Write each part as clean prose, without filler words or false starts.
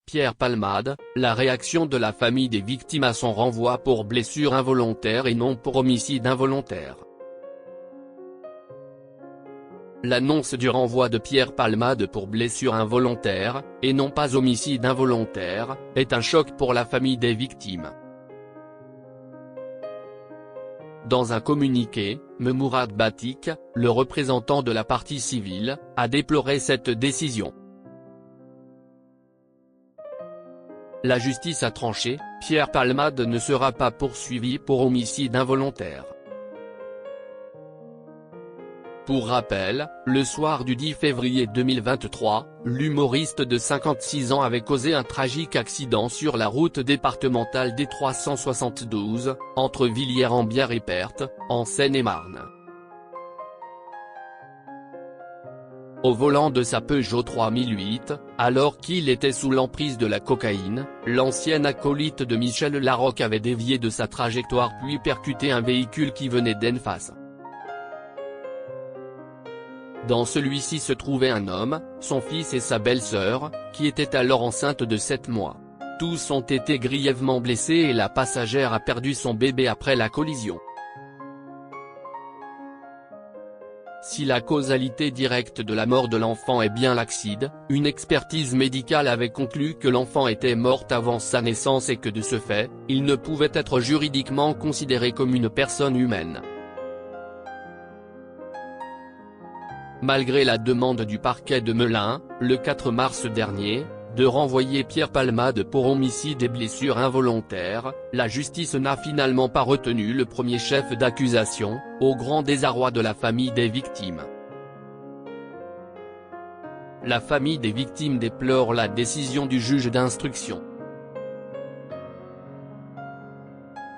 Pierre Palmade, la réaction de la famille des victimes à son renvoi pour blessure involontaire et non pour homicide involontaire. L'annonce du renvoi de Pierre Palmade pour blessure involontaire, et non pas homicide involontaire, est un choc pour la famille des victimes. Dans un communiqué, Mourad Batik, le représentant de la partie civile, a déploré cette décision. La justice a tranché, Pierre Palmade ne sera pas poursuivi pour homicide involontaire. Pour rappel, le soir du 10 février 2023, l'humoriste de 56 ans avait causé un tragique accident sur la route départementale D372, entre Villiers-en-Bière et Perthes, en Seine-et-Marne. Au volant de sa Peugeot 3008, alors qu'il était sous l'emprise de la cocaïne, l'ancien acolyte de Michel Larocque avait dévié de sa trajectoire puis percuté un véhicule qui venait d'en face. Dans celui-ci se trouvait un homme, son fils et sa belle-sœur, qui était alors enceinte de 7 mois. Tous ont été grièvement blessés et la passagère a perdu son bébé après la collision. Si la causalité directe de la mort de l'enfant est bien l'accident, une expertise médicale avait conclu que l'enfant était mort avant sa naissance et que de ce fait, il ne pouvait être juridiquement considéré comme une personne humaine. Malgré la demande du parquet de Melun, le 4 mars dernier, de renvoyer Pierre Palmade pour homicide et blessure involontaire, la justice n'a finalement pas retenu le premier chef d'accusation, au grand désarroi de la famille des victimes. La famille des victimes déplore la décision du juge d'instruction.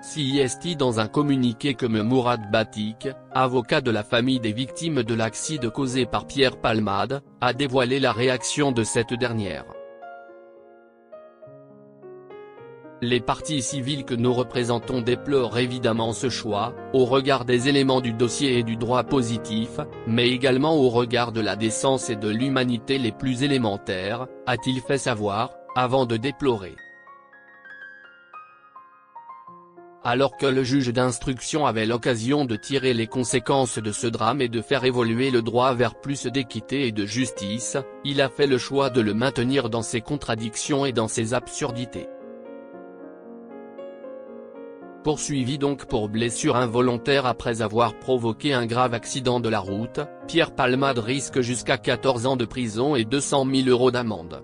CIST dans un communiqué que Mourad Batik, avocat de la famille des victimes de l'accident causé par Pierre Palmade, a dévoilé la réaction de cette dernière. Les parties civiles que nous représentons déplorent évidemment ce choix, au regard des éléments du dossier et du droit positif, mais également au regard de la décence et de l'humanité les plus élémentaires, a-t-il fait savoir, avant de déplorer. Alors que le juge d'instruction avait l'occasion de tirer les conséquences de ce drame et de faire évoluer le droit vers plus d'équité et de justice, il a fait le choix de le maintenir dans ses contradictions et dans ses absurdités. Poursuivi donc pour blessure involontaire après avoir provoqué un grave accident de la route, Pierre Palmade risque jusqu'à 14 ans de prison et 200 000 € d'amende.